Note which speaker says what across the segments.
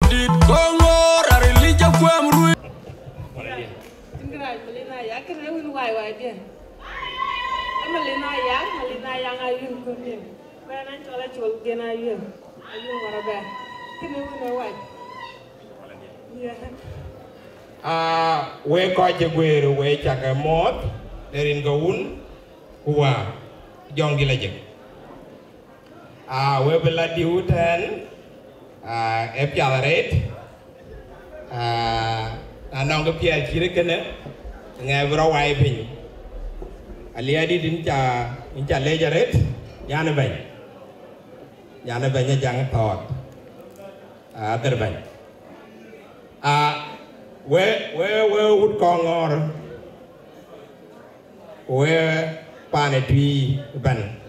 Speaker 1: Did Congo a religion from Rui?
Speaker 2: Malina Yak and I will why again. Malina Yak, Malina Yang, I will come in. When I told you again, I will. I will Warrabek. Can you know what? Yeah.
Speaker 3: We got a way we check a mod, there in Goun, who are young village. We will let you turn a pialarate. And now the Pierre Chirican, never wiping. A lady didn't ledger it, Yanabay. Yanabay, young thought. Other way. Where would Kong where Panetui ban?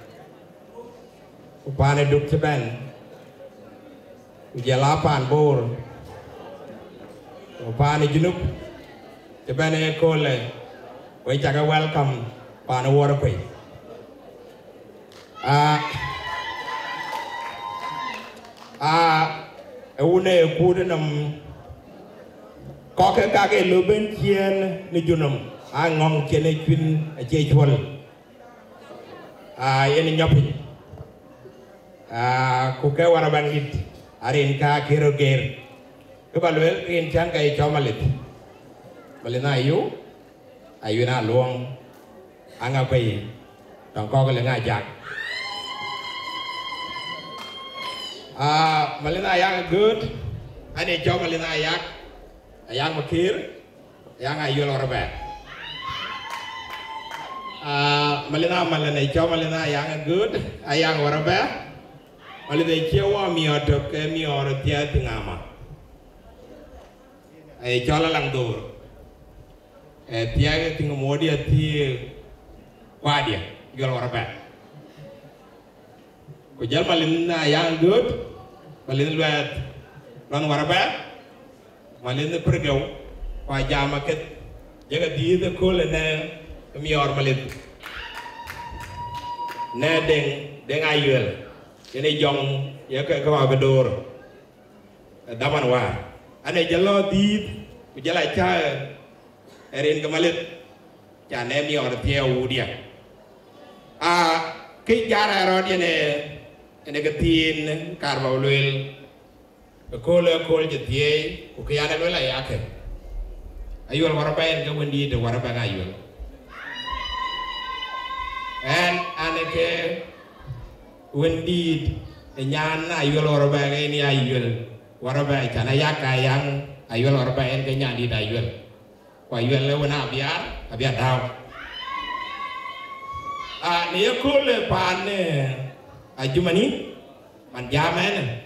Speaker 3: Paneduk ban. Jalapan bore. Panajunup, the Bane Cole, which I welcome Pana Warrabek. Une Kudanum Cockagay Lubin Kian Nijunum, Angong Kenetwin, a Jaytual. Any Yopping. Cook Warrabek, Arinka Kirogare. Kebaluel in Chankai Chomalit. Malina you, Ayuna Long, Angapay, Tonkogalinga Jack. Malina Yang good, I need Chomalina Yak, a young Makir, young Ayul Warrabek. Malina Malina Chomalina Yang good, a young Warrabek. Malina Chewa me or took me or a Tiatingama. A chola lang door. A tiaga thing modi a tea quadia, your Warrabek. Kujal Malina young good, Malin Wet, Ron Warrabek, Malin the Prego, Wajamaket, Jaga the cool and then me or Malin. Neding, Deng Ayul, any young Yakabador, a Damanwa. And a jello deed, which I like child, Erin Gamalit, Janemi or the Pierre Woodia. Kate Yara Rodian and a Gatin, Carvo Will, a cola cold Jetier, Ukiana Villa Yake. Are you a Warrabek and go indeed the Warrabek Ayul? And Anake, indeed, a Yan Ayul Warrabek any Ayul. Warrabek and Ayaka young, Ayul Warrabek and Kenya did Ayul. Why you alone up here? A bit down. Near cool pan a Jumani, Manjaman,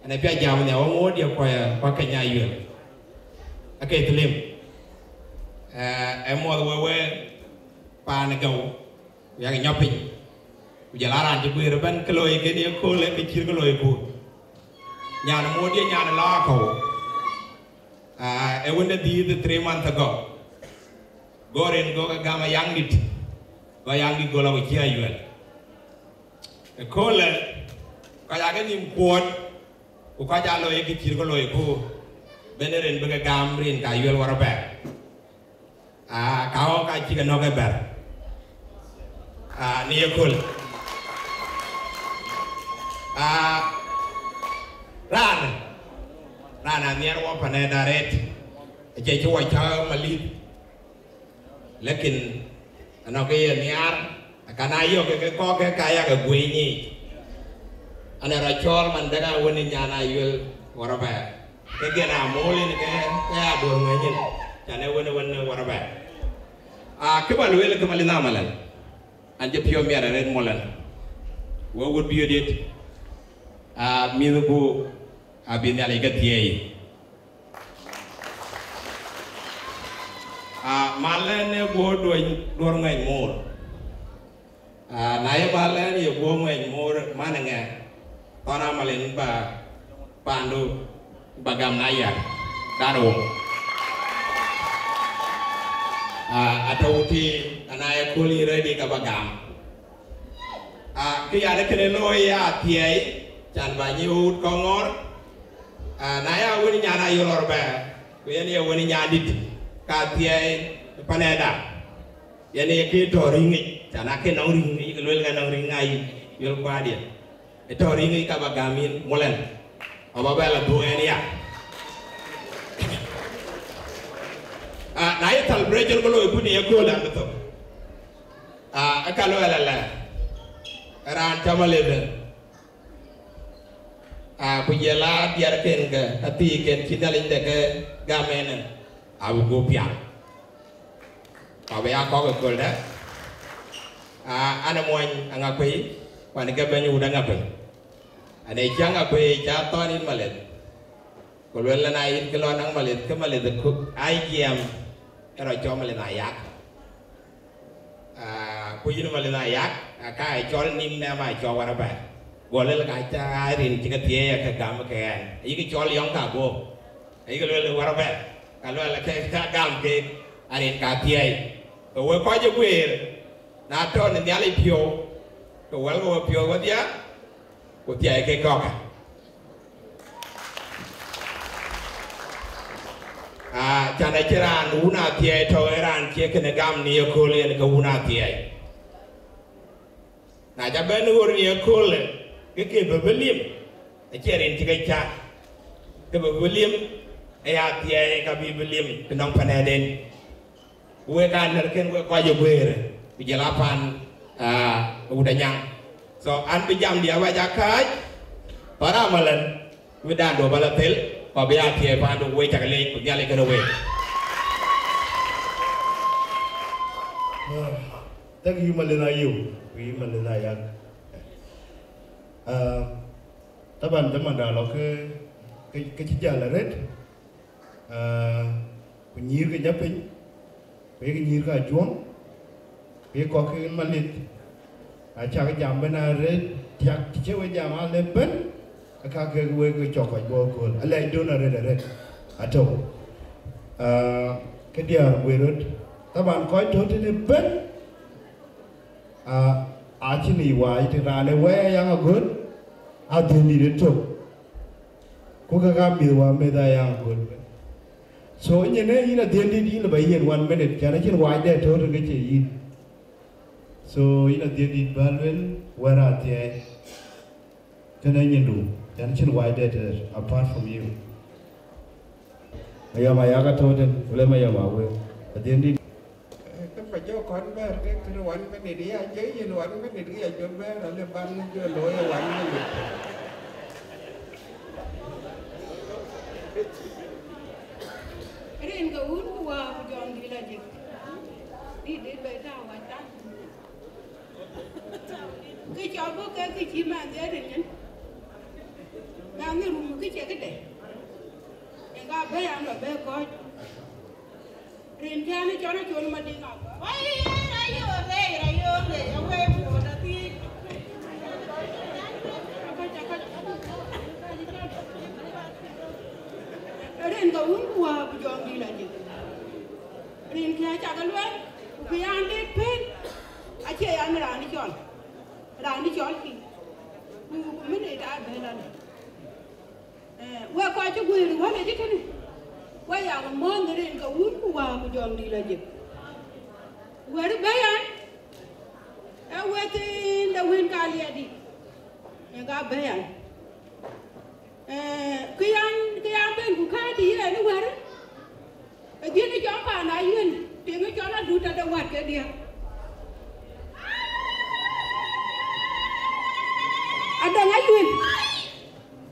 Speaker 3: and a Pajam in the own audio choir, Pakanya Yul. Okay, to live. And more way pan go. We are yopping. We are around to be a band, Chloe, get your cool and be Chirgolo. Yana Modi and Yana Larko. I went to the 3 months ago. Go and go Gama Young Nit. Go Young Gola with you. A caller, Kayagan import, Ukajalo Ekirgolo, Benner and Bugagam in Kayul Warrabek. Kao Kachiga Nogaber. Near cool. Rana near Wapaneda Red, a Jayua Chow Malith, Lekin, an okay near, a Canayo, a Cocker Kayak, a Guini, and a Rachel Mandana winning Yana Yul Warrabek. Again, I'm all in again, yeah, doing winning, and I win Warrabek. Kibal will come in Amalan, and the pure mere red Molan. What would be it? Milubu. I've been there like a tea. Marlene go doing more. Naya Marlene, you go more mananga. Tona Malin ba Pandu Bagam Naya. Daro. Atoti, and I fully ready Kabagam. Kiana Keneloya, TA, Chan Banyu Kongor. Naya wini nyana Warrabek, yani wini nyadit, katiai paneda, yani kita ringi, jangan ke nong ringi, kalau nggak nong ringai, yul kuadia, itu ringi kabagamin mulen, apa bela dua ini ya. Naya celebration kalau ibu ni aku dah betul. Kalau ala ran cama leben. Pujela biar ken ke, tapi ken kita linde ke gamen, abu gopiang. Kau ya kau ke kolda. Anak muan ngapai, wanita banyu udah ngapai. Ada ikan ngapai jatuh ni Malith. Kalau lain lain kalau nang Malith ke Malith ku ayam, kalau cuma Malith ayak. Pujian Malith ayak, kai col nim nama col Warrabek. Boleh lah kaca airin jika dia ke gam kean, ini col yang kago, ini kalau Warrabek, kalau lah kaca gam ke airin kapiai, kalau kau je buir, nato ni nyali pio, kalau kau pio kau dia ke kau. Jangan ceran una tiai toleran cia kena gam ni ekole ni kau una tiai. Nah jaban urut ni ekole. Ke bebelim, cerin tiga cak, ke bebelim, ayat dia kabi belim, kenang panaden, gue kan nerken gue kau ber, bijalapan, udah nyang, so an pijam dia wajah kaj, para malan, gue dan dua balatel, pabaya dia pandu gue cak lek, nyale kena gue.
Speaker 4: Thank you Malith we Malith. Taban zaman dah lo ke cijal red, penyir ke japin, penyir ke juang, kau ke Malith, acak jam benar red, tiak cewek jam alepen, akak ke gue ke coklat bokol, alai dona red, Athok, ke dia gue red, taban kau itu ni ben, actually why the run away yang good ada ni itu ko ka milwa meda yang good so ini ina dia di ina bayin 1 minute kana kin why there to ke yi so ina dia di balwen wara tie kana nyendu kana kin why there apart from you maya ka to den ole maya ma we dia di
Speaker 5: phải cho con bé cái loạn cái này đi ai chế gì loạn cái này đi ai cho bé rồi lên ban chưa lỗi loạn cái gì
Speaker 2: cái này cái uống qua chọn đi là gì đi đến bây giờ mà ta cái chó có cái chim mà dễ được nhỉ đang nghe rung cái chuyện cái này em gặp bé ăn rồi bé coi riêng cha nó cho nó chuồn mà đi ngọc Rayo, ông em của nó đi. Riêng cái uống qua bây giờ đi là gì? Riêng kia chắc cái luôn, bây giờ ăn đi pin, anh chị ăn ra đi chọn gì? Mình để đã về là này. Qua coi cho vui rồi quá này chứ thế này. Qua giờ còn món cái riêng cái uống qua bây giờ đi là gì? Where the bayan? I went in the wind Kaliadi. You got bayan. Kian Ben Bukati anywhere. Again, a jump and I win. Take a jump do that the work, dear. I don't like you.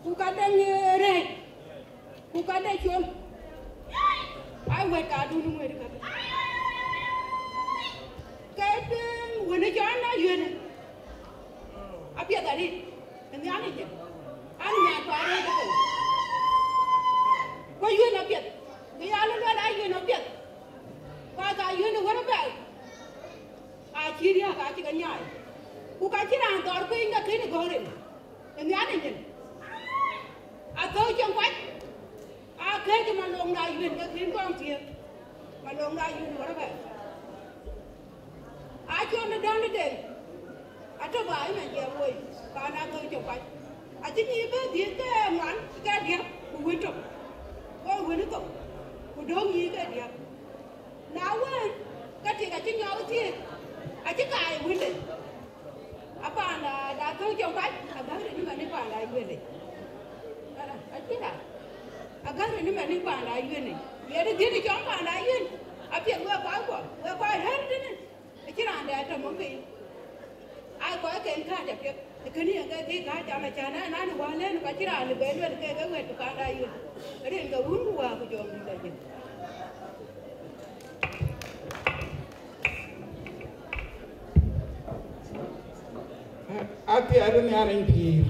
Speaker 2: Who got them red? Who got that you? I went out to know where to go. Cái when nó chọn nó duyên, áp biết tại đi, anh nhớ đi chứ, anh nhà qua đây cái gì, qua duyên áp biết, cái anh nó đã duyên áp biết, qua cái duyên nó vẫn vậy, chỉ đi cái chỉ cái nhảy, cô cái chỉ làm tỏi quên cái này gọi đi, anh nhớ đi chứ, tôi trong quách, cái mà lồng đại duyên cái khiến con tiền, mà lồng đại duyên vẫn vậy. I cho nó đón nó đến, Athok bài mà giờ vui, còn ăn tôi chụp ảnh, chính như bây giờ cái ngoan cái đẹp, wito ko wini to ku dong yi ka dia na wen ka ti ka chi nyaw ti a chi kai wini apa na da ko jong ka aga ni ma ni pa la wini a chi da aga ni ma ni pa la wini ye de di jong pa la wini a pi wa ko her ni a chi ran da ta mo mi ai ko ke ka da pi cái này cái cha mà cha nó qua lên cái chỉ là về luôn cái người tụi con đây cái này cái uống qua cái chỗ này gì
Speaker 5: ati ada ni orang pir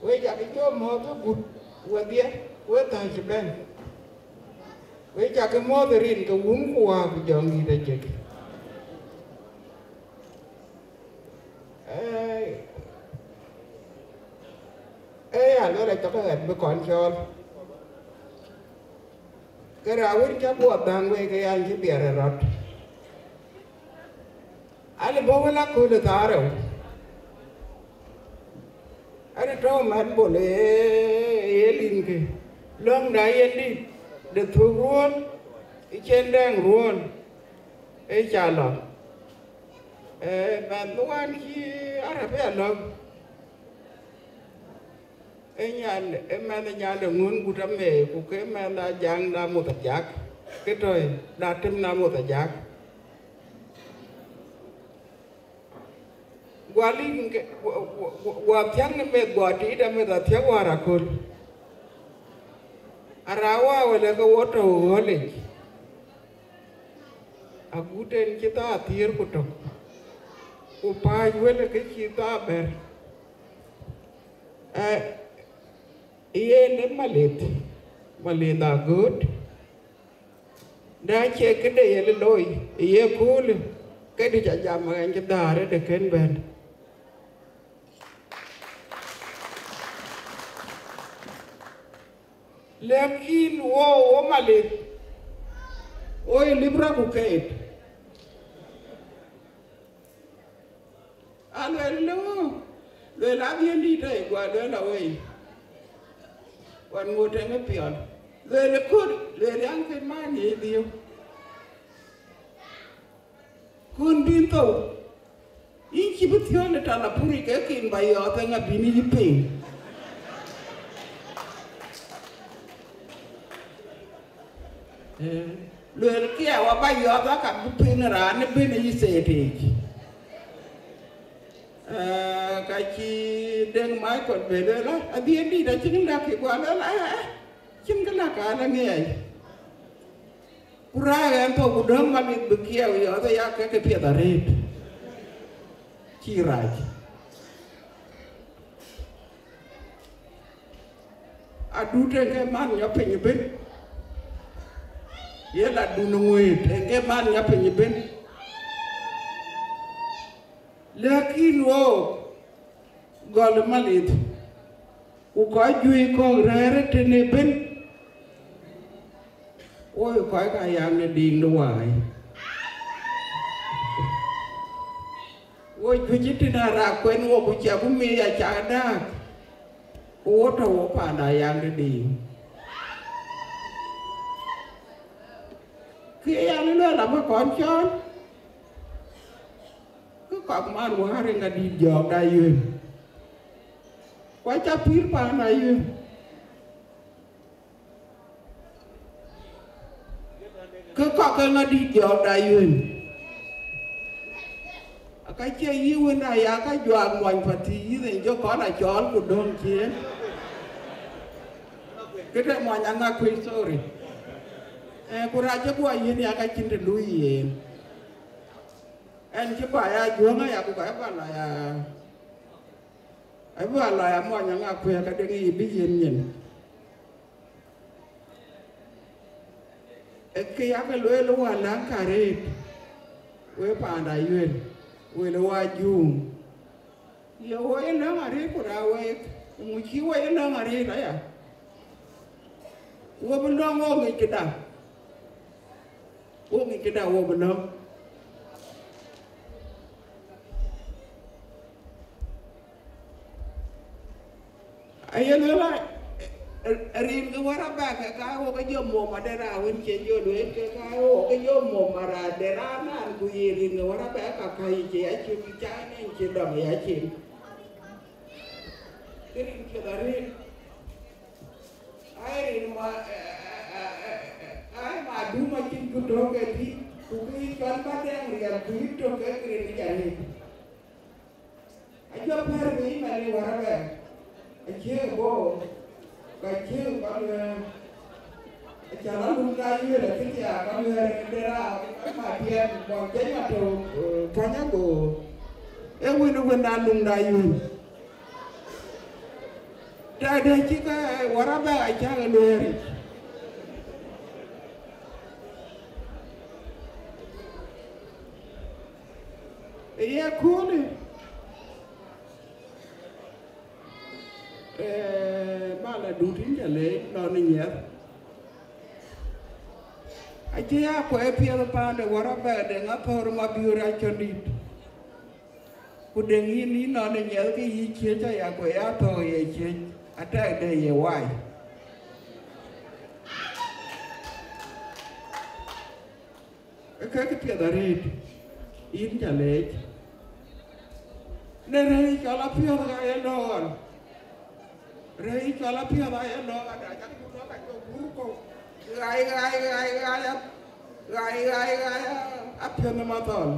Speaker 5: we jadi jo mo tu gut we dia we ta jeben we jadi mo derin cái uống qua cái chỗ này đây chứ allora tocca per control che rawir cha buat dangwe ke yang ji biar rot ale bawala ko le taro are to man bole elin ke long dai endi de thu ruon I chen dang ruon e cha lo man nuan ki ara be lo enyan eman enyan de ngun gutame ku ke man da jang da mo ta jak ke toy da tim na mo ta jak gwali ke wa tyang me gwa ti da me da tyang wa ra kul arawa wala ko woto hole aguten kita tir ku to ku pa wala ke kita ber iye ne Malith are good da che ke de yele loy iye cool ke di cha jam ngan ke dare de ken ben lekin wo Malith oi libra ku ket alo le la bien di tai gwa de la wei wan mo te me pion le kur le yang ke mani dio kun bin to in ki bution ta la puri ke kin ba yo ta nga bini di pe le ke wa ba yo ta ka bu pe na ra ne be ne yi se te cái chi đen máy còn về đây đó, đi đã chính là cái quả đó là chính cái là cả là nghe, pura em thôi cũng đỡ mà bị bực kêu giờ tôi ăn cái phía ta rít, chi rai, đu trên cái man nhấp hình như bên, vậy là đu nuôi trên cái man nhấp hình như bên. Lakin wo gol Malith u ko jui ko rere tene ben oi ko ka yang ne ding do wai oi ku jitina ra kwen wo ku cha bu mi ya cha da wo to wo pa na yang ne ding ki yang ne la ba kon chon các man wa hare nga di jog da yun kwa cha pir pa na yun ka nga di jog da yun ka che yu na ya ka jwang moan pati ni jo ko na chon ku don chien ke de moan nga ku sorry ku ra che kwa yin ya ka chin de lu yin en chứ bà ya juang ya ku ka ba la ya ai ba la ya mo nya nga ku ya ka de ngi bi yin yin e ke ya ka lo wa lang ka re we pa da yuen we lo wa ju yo we na nga re ku ra we mu chi we na nga re da ya wo bu lo ngo ngi ki da wo ngi ki da wo bu lo Ayen wala rin ke Warrabek ka o ke yo mo madera wen ke yo le ke ka o ke yo mo mara dera nan ku rin ke Warrabek ka kai ke a chi cha ne ke do ya chi rin ke dari ai ma du ma chin ku do ke ti ku ki kan ba deng ya ku to ke rin ja ni a jo par ni ma ni Warrabek a che bo cái chiếc con chả nó lung ra như là cái nhà con đưa ra cái mà tiền còn cái nhà đồ cá nhá của em quên nó quên đàn lung ra như đây đây chỉ cái Warrabek ai cha cái lừa ấy cool là đủ tính trả lệ đó này nhé ai chơi à quay phía bên để Warrabek để ngáp thôi mà biểu ra cho đi cô đề nghị ní nó này nhớ cái gì chia cho à quay à thôi vậy chứ à trái đây vậy hoài cái phía đó đi in trả lệ nên đây cho là phía cái đó Rei kalau pihak ayah lo ada jangan bunuh kan kau buku gai apa nama tol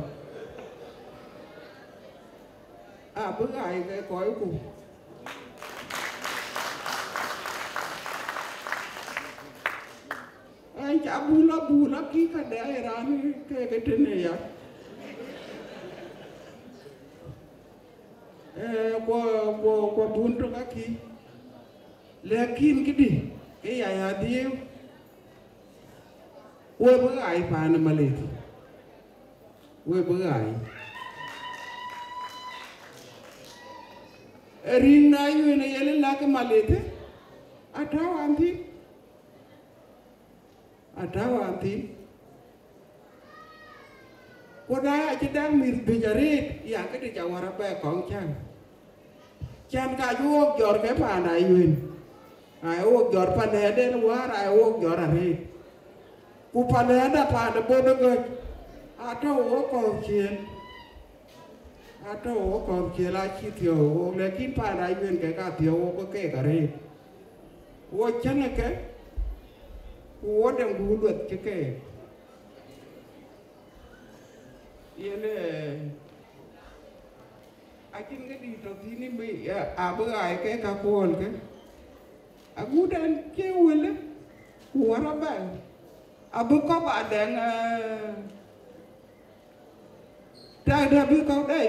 Speaker 5: apa gai kau itu anh chả bula kita daerah ni kayak ni ya kwa buntu kaki lekin kidi ya dia we berai pa na Malith we berai ring na yu na yele la ke Malith atawanti ko da ci dang mir bejarit ya ke di Warrabek kong chan ka yu jor ke pa na yu ai ô giọt pan hè đến quá ai ô giọt à đi cụ pan hè đã pan được bốn người à đâu ô còn chuyện là chi tiêu lấy kim pan ai bên cái cả tiêu có cái cả đi ô chân là cái ô đang đủ luật cái yên ai chính cái đi đầu tiên này bị bữa ai cái cả con cái aku dan kewel Warrabek abu kau ada dah abu kau dah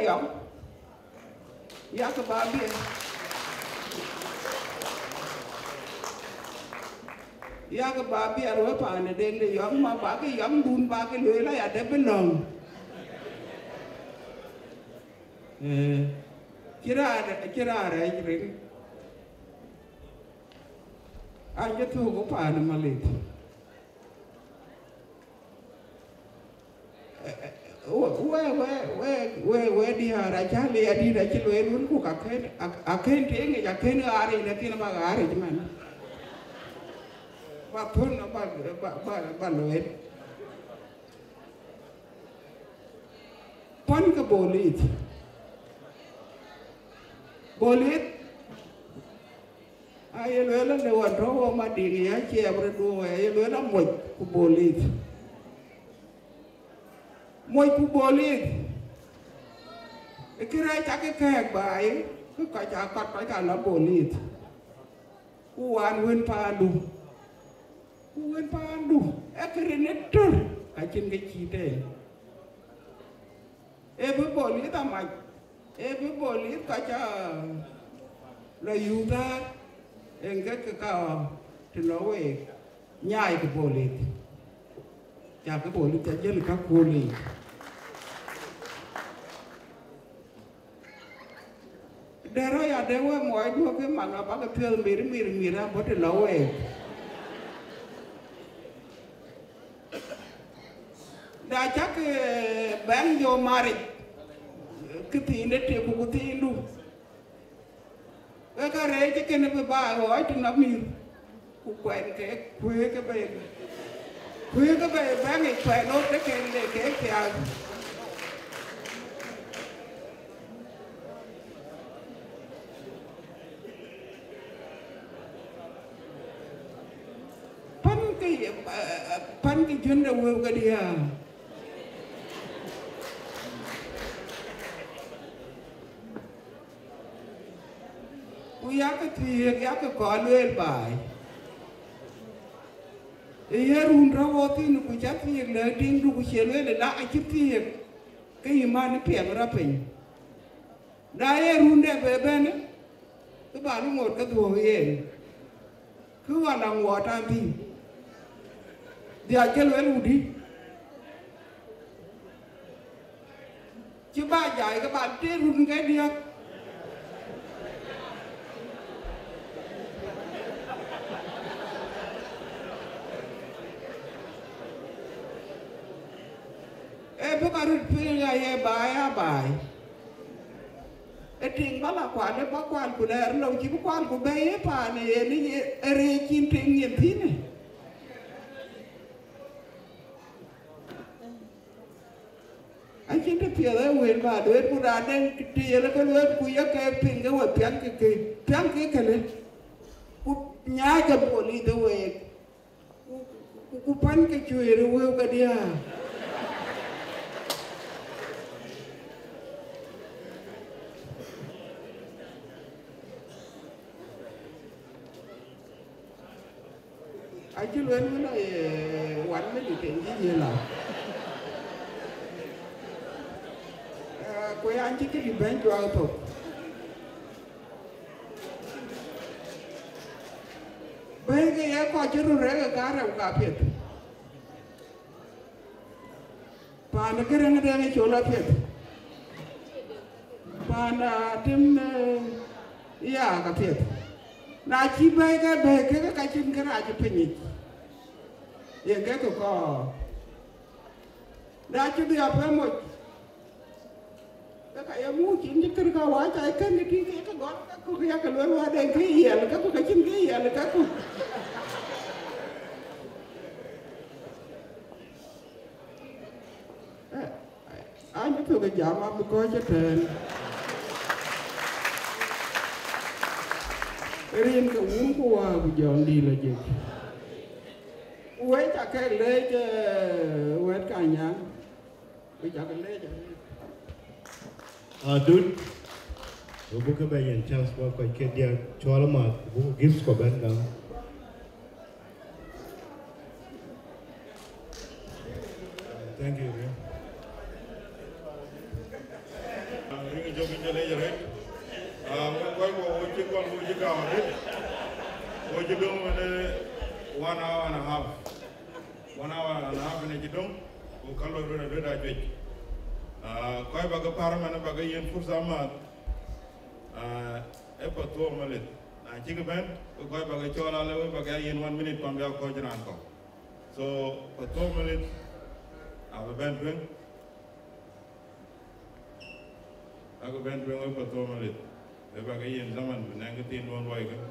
Speaker 5: ya kebabi arwah pan deng le yang ma bagi yang dun bagi le lah ada belong kira ada kira anh cái thu của bà nó Malith we đi hà ra cha le đi ra chỉ le luôn của cả khen thế người cả khen ở đây là kia mà ở đây chứ mà bà thôn nó bà le pon cái Bolith ai lỡ là đều ăn rau mà đi nghe chia bữa đua ai lỡ là mồi của Bolith cái này chắc cái kẹt bài cái cả chả cắt cái cả là Bolith uan win pandu cái này tur cái trên cái chi thế với Bolith à mày với Bolith cả chả là yuta en cái cao thì nó về nhai cái Bolith chả cái Bolith chả dân các cô này để rồi à để qua mọi đua cái mảng là bác cái thương mì ra bớt thì nó về đã chắc bán vô mari cái gì đấy thì cũng có gì luôn cái rễ chứ cái nó bị ba hỏi thì nó miêu cũng quen cái quê cái bề bán cái quen nốt cái để cái kìa pan cái chuyện đâu vô cái đi à cái thiệt cái có luyện bài run ra vô thì nó cũng chắc thiệt là điên đủ chế luyện là đã chụp thiệt cái mà nó phèm ra bình đã run đẹp về bên ấy các bạn nó một cái thua về cứ vào làm ngõ trang thì cái luyện đi chứ ba giải các bạn chết run cái đi baru pilih ya bay. Ting bala kuan le ba kuan ku le lo ji kuan ku be pa ne ni re chin ting yen thi ne. Anh chỉ được phía đấy quyền bà đối với đàn nên tiền nó có đối với cái pin cái vật piang cái lên cú nhái cái bộ đi đâu vậy cú pan cái chuối rồi cái dia anh chỉ luôn cái này quán mấy chuyện gì là quay anh chỉ cái gì bán cho Athok bây cái có chứ rồi cái cá rau cá phiệt và nó cái răng chỗ là phiệt và là tim ya cá phiệt na chỉ bây cái chân cái ra cho phình vậy cái có đã chứ bây giờ phải một kayak mungkin jika kau wajah kan ini kayak kau aku kayak keluar ada yang kaya lah aku kacin kaya lah aku anh itu cái jam apa kau ceten riêng cái uống của buồn đi là gì uống chắc cái lấy chứ uống cả nhà bây giờ cái lấy chứ
Speaker 4: dude, buku ke bayan chance buat kau ikat dia jual mat, buku gifts kau benda. Thank you.
Speaker 6: Ini jogi jalan jalan. Kau uji kau ni. Uji dong ada 1 hour and a half. 1 hour and a half ni jidong. Kalau ada aja. Kau bagai parman bagai yang fursamat, apa tu Malith? Jika ben, kau bagai cola lewe bagai yang 1 minute pambil kau jalan kau. So, tu Malith, apa ben tueng? Aku ben tueng apa tu Malith? Bagai yang zaman menanggapi tuan boy kan.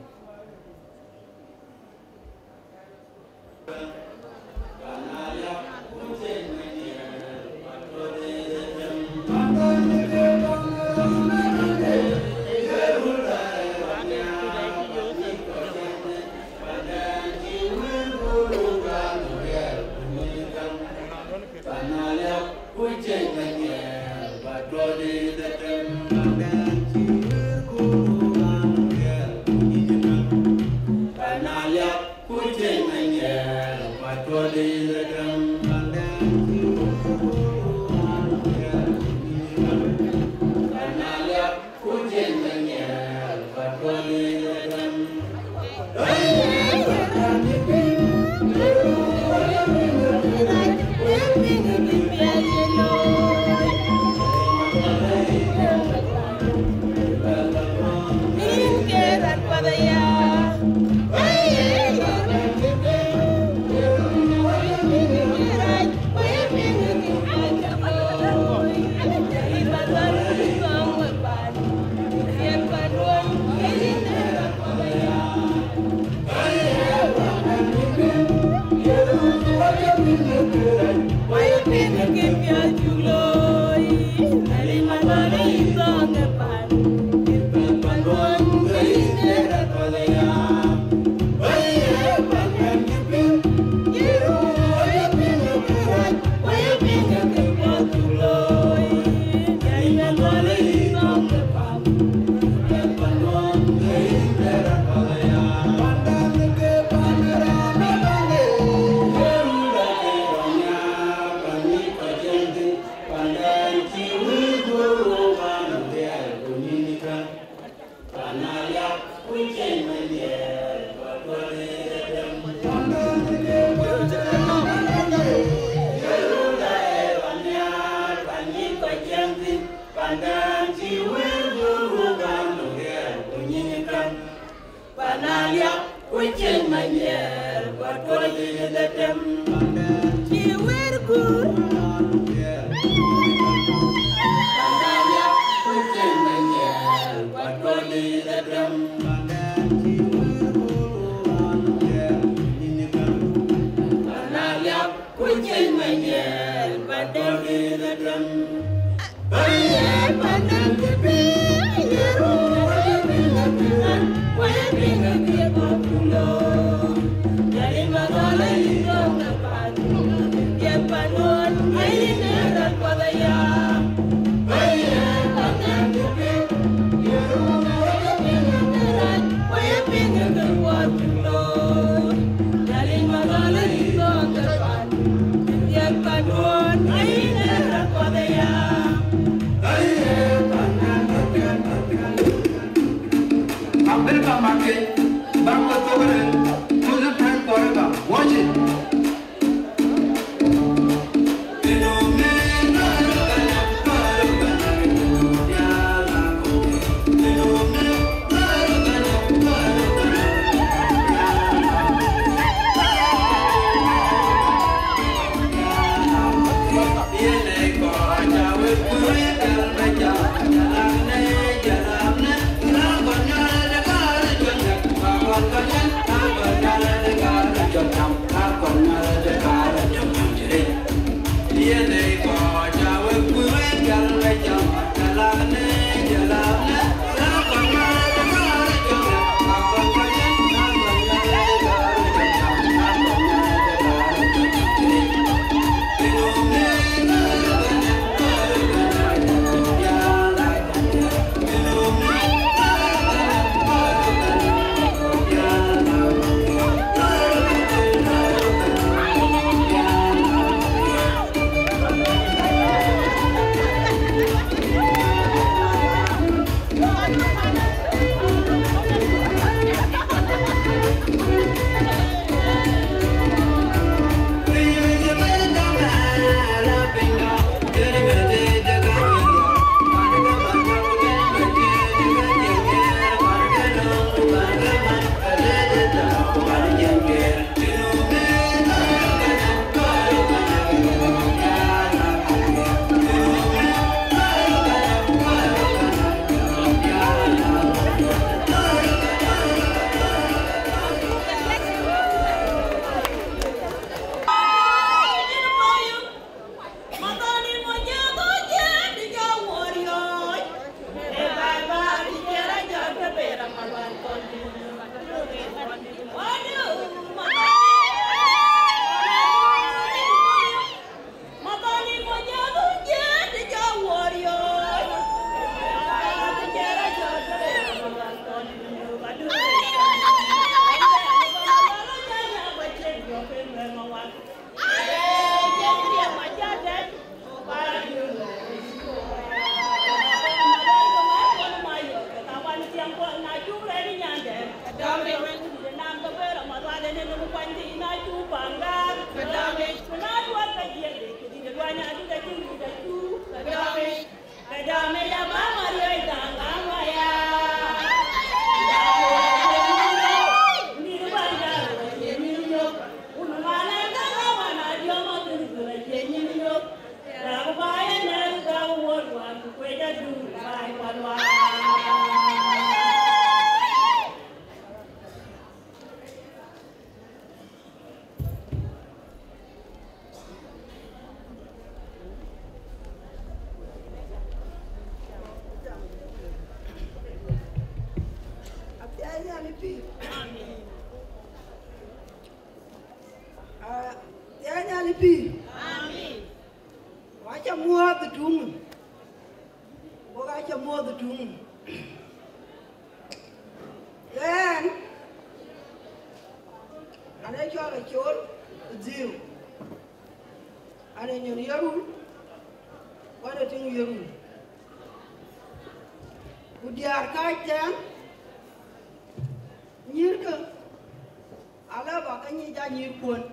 Speaker 2: Ala ba Any Daniel Kun.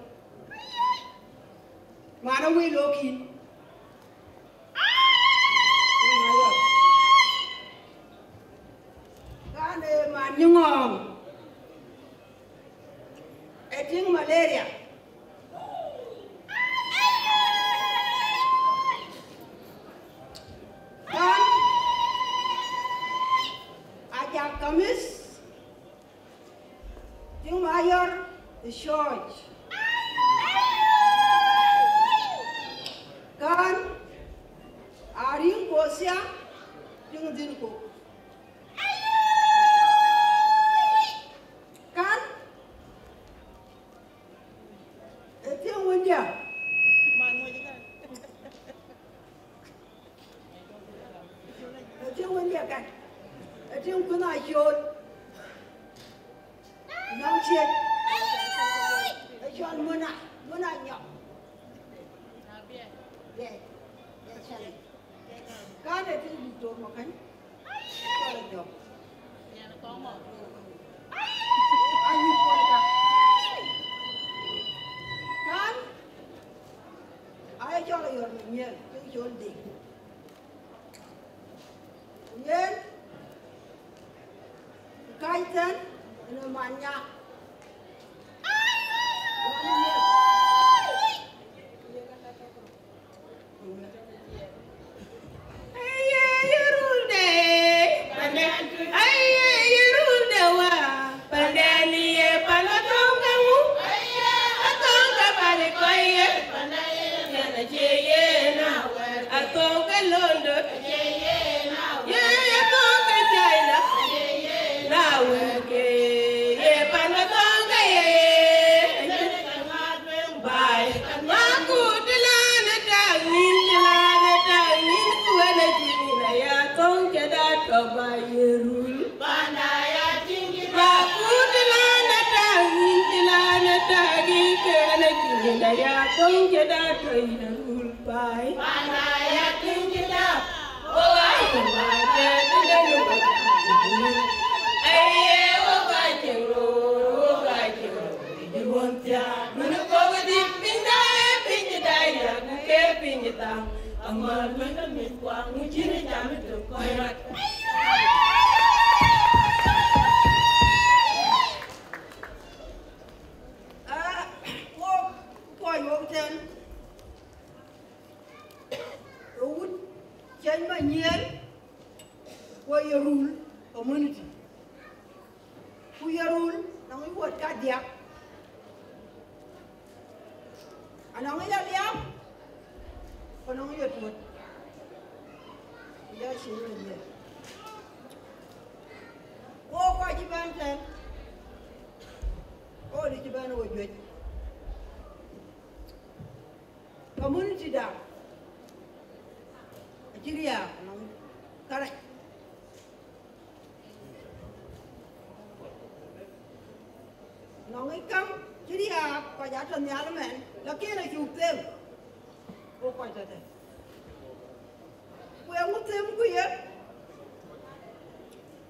Speaker 2: Mana we looking. Gane Manungong. Eating malaria. Ayak Kamis. Yung mayor, the church. Kan, aring posya, yung din ko. Kan, ito yung wanda. Ito yung wanda kan. Ito yung kunasyon. Nang siya. Ito yung muna niyo. Yeah, sorry. Kan ito yung dito mo kan? Sorry do. Ayo po ka. Kan? Ay cho là nhiên, cái chỗ đỉnh. Nhiên. Cái chân nó mạnh nhá. Community da. Nigeria, correct. Nó ngay cắm, chứ đi quả giá trần nhà lắm mẹ, là kia là chụp thêm. Ô quay ra đây. Quay ông thêm quý á.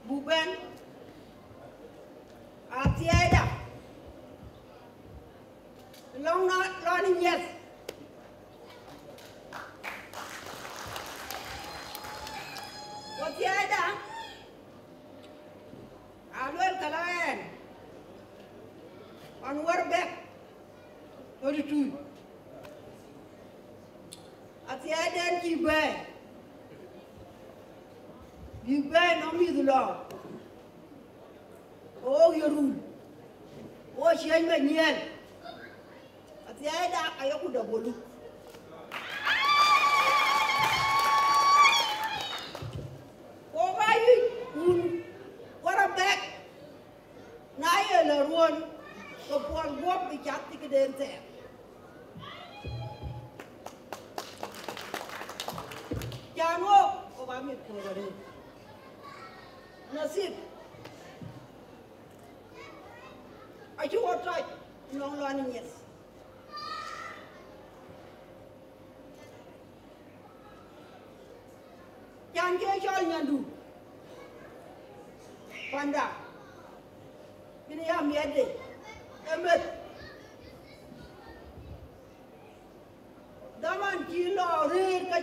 Speaker 2: Bù bên. Thì ai đã. Long lo đi yes. Thì ai đã. Luôn cả là Ayak Warrabek, 32. Athok dan Jibai no mi dulu. Oh Yerul, oh siapa menyian? Athok dah ayah udah bolu. Oh bayi, Warrabek, naya laruan. Kepuan buat bicara ke dente. Jangan obamit korang. Nasib. Acu otai nong luan yes. Jangan kecil nyandu. Panda. Ini yang miade. Emet,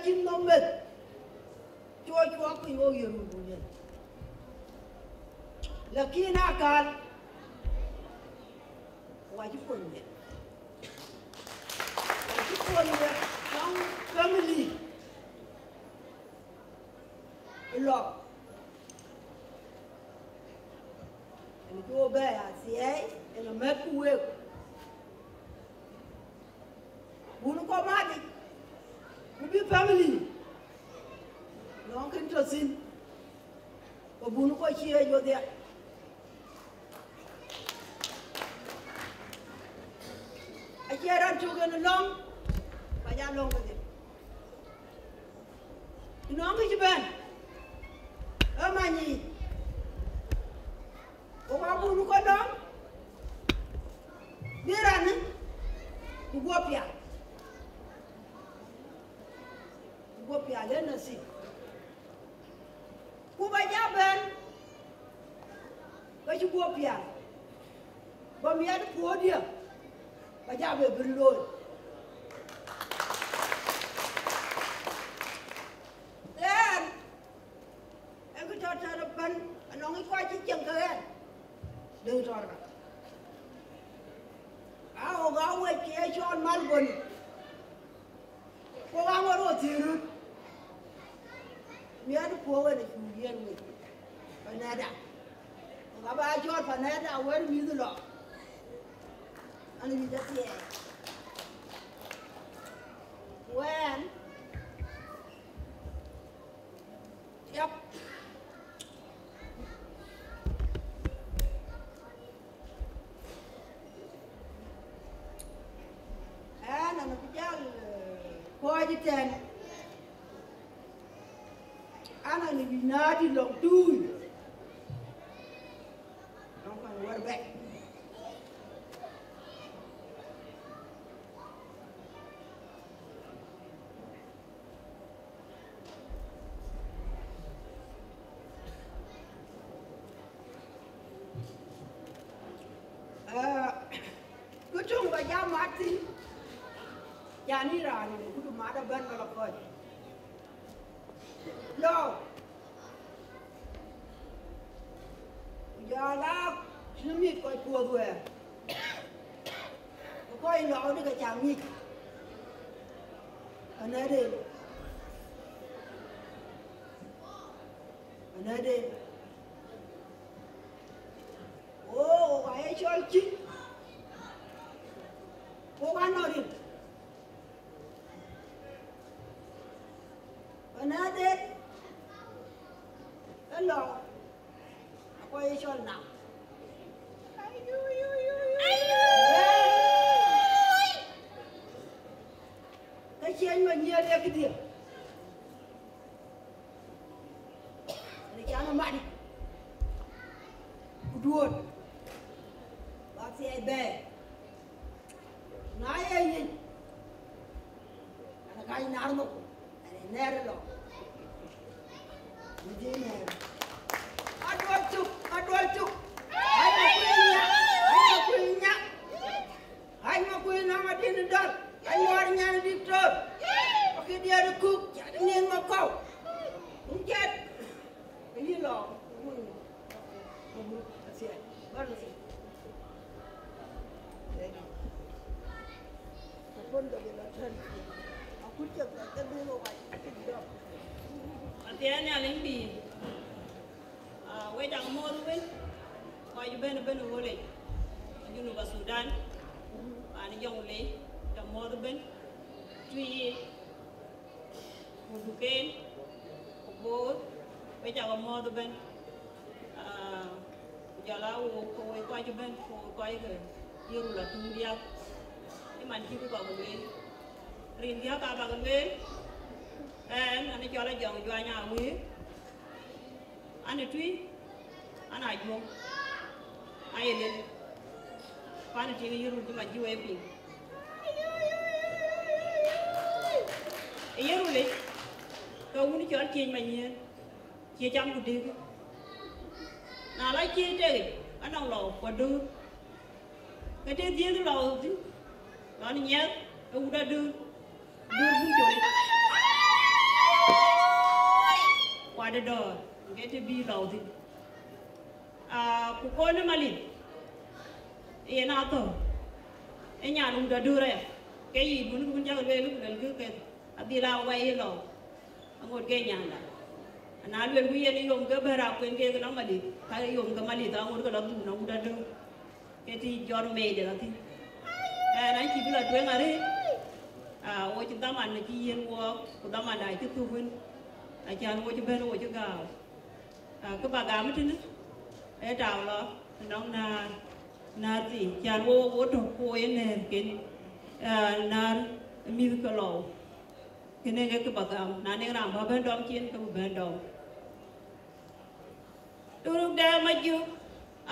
Speaker 2: chim nó mệt chua chua quỳ ngô yêu bù nhân là kia na can why you put it you put it trong family lo and go back see and a make way bunu ko ma di bu bi family long interesting ko bunu ko chia yo dia a chia ran chu gan long ba ya long ko di no ngi ben ama ni ko ba bunu ko dom ni ran ni go pia Gopi ale nasi. Kuba jaban. Baju gopi ale. Bami ada dia. Bajabe berloi. Dan, aku cakap depan, anong ikut aja jengkeran. Dengar orang. Aku gawe kia John Malbon. Kau gawe roti rut. Ni ada puan ni kulian ni, panada. Kalau ajar panada, awal midu lah. Anu midu tiada. When, yep. Anu pijal, kau jitan. Ana ni binadi long tuj. Ayak Warrabek. Kucing baca mati. Yani rani, kudu mada ban kalau kau. Lo, giờ là nó miệt coi cua rồi, coi nó đi cái chàng nhịch, anh ấy đi, ô, cái chơi chích, cô ăn nó đi, anh ấy đi. Hello. Aku yang jual nak. Kasihan mana dia ke dia? Ni jangan mati. Kudut. Basi ebe. Naya ini. Anak kain narmo. Ada nerlo. Begini. Aduh cuk. Hai makuin nama dia nedar. Hai warnya di tur. Oke dia ada kuk. Jadi ni makau. Mungkin. Ini loh. Kasihan. Baru sih. Pun dah berlalu. Aku cakap tak dulu.
Speaker 7: Artinya yang ini. Wai dah mau tu kan? Kau juga ben boleh. Junu ke Sudan, ani jauh le, dah mau tu ben. Tui, muduken, kubur, wai dah mau tu ben. Jalau kau juga ben, kau ke, dia rula tu dia. Ini manci tu kau boleh. Rindia kau bagai boleh. Ani jalan jauh jualnya awi. Ani tui. Ana ajmo ayele pani tini yuru di maji webi yuru le ko woni jor kien manyen kie jam gudi na la kie te ana lo ko du ke te di lo di na ni nya u da du bu jole ada door ngete bi law tin ku ko ne Malith e na to e nyanu da dure ke yi bun jagal be lu dal ke adila wa e law ngot ke nyanda na lwel ku yen yom ga bara ko nge na Malith ka yom ga Malith ngot ga la bu na uda do ke ti jor me de la ti na ki bila to ngare wo ci daman na ci yen wo ku daman da ci tugun a chan wo ci ben wo ci gaaw ko ba ga mitin e taw lo nong na ti chan wo to ko yen ken na mi ko lo kene ke ba ga na ne ram ba ben dom chin ko ben dom duruk da ma ju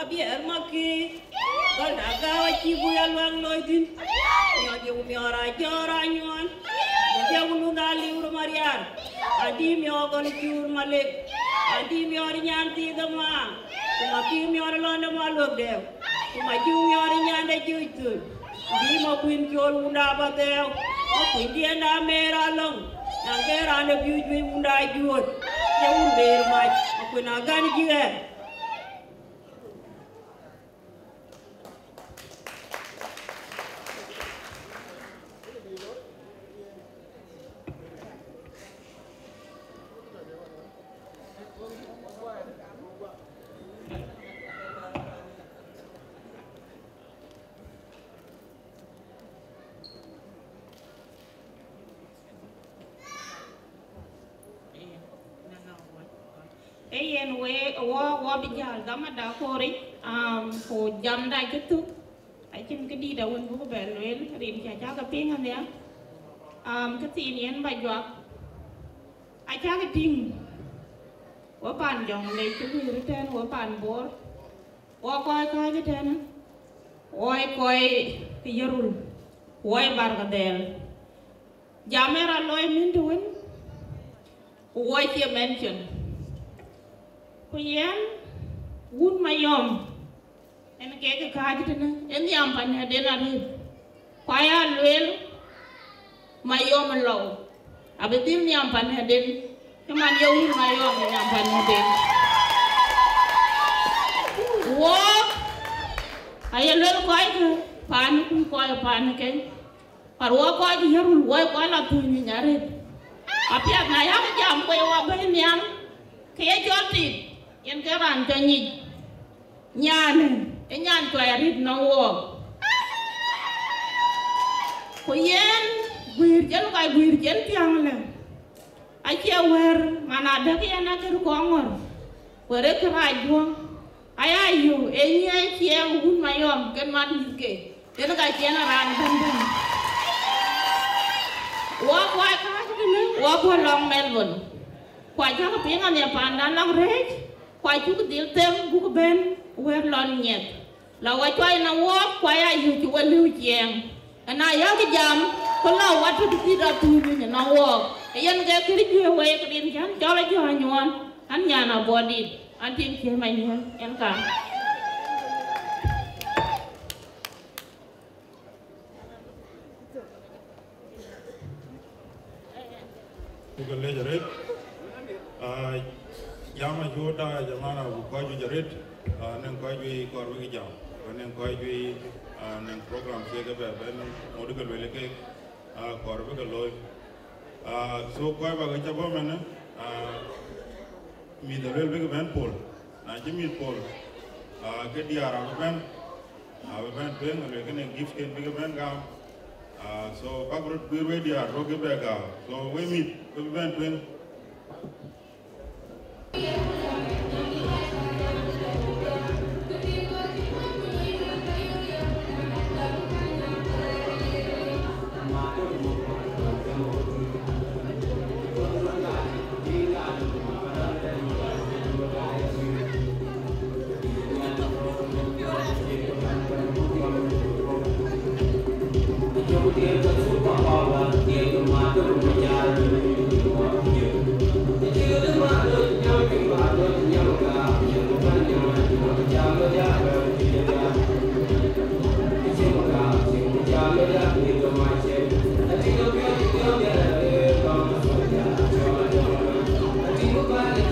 Speaker 7: abier maki gal da ga chi bu ya luang loi tin yo ju mi ora jora nyon ya ulu da liur mariar adi mi o gal chur malek adi mi or nyan ti ga ma kuma ki mi or lo na ma lo de kuma ju mi or nyan de ju tu di mo kuin chol unda ba de o kuin dia na mera long na gera ne biu ju unda ju ya un ber ma ko na gan ji e
Speaker 8: yen we wo bijal gama da kori ko jam da gitu ai kin ke di da won bu bel wel rim cha cha ka pingan ya ka tin yen ba jwa ai cha ka ting wo pan jong le chu ri ten wo pan bor wo koi ke ten oi koi ti yorul woi bar ga del jamera loy min tu won woi che mention kuyen Wood Mayom en ke kaji tena en yam pan den ari kwaya lwel Mayom law abetil yam pan den cuman ya Wood Mayom yam pan den wo ay lwel koy pan ku koy pan ke par wo koy yarul wo koy la tu ni nyare apia na ya jam ko wa ben yam ke joti yen ke ran cho nyi nyan e nyan to ya rit no wo ko yen guir jen ka guir jen tiang le a che wer mana de ke na ke ko ngor were ke ra jo aya yu e nye che Wood Mayom ken man ke den ka che na ran ben ben wa ka ne wa ko long Melbourne kwa cha ka pinga ne pandan lang rech kwa chu dil tem bu ben wer lon nyet la wa choi na wo kwa ya yu chu wa liu chieng na ya ke jam ko la wa tu ti da tu ni na wo yen ge kri ju we ke din chan cho la jo nyon an nya na body an tin che mai nyen en ka
Speaker 6: Bukan lejaret, jama joda jamana bukan jaret, neng kau jui korban jam, neng kau jui neng program siaga ben mode ke lele ke korban ke loy, so kau bagai coba mana, mi dalil beg ben pol, nanti mi pol, ke dia ben ben lele ke neng gift ken beg ben gam. So bagrut we dia roge bega so we meet we ben twin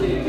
Speaker 9: Thank you.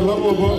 Speaker 9: Agar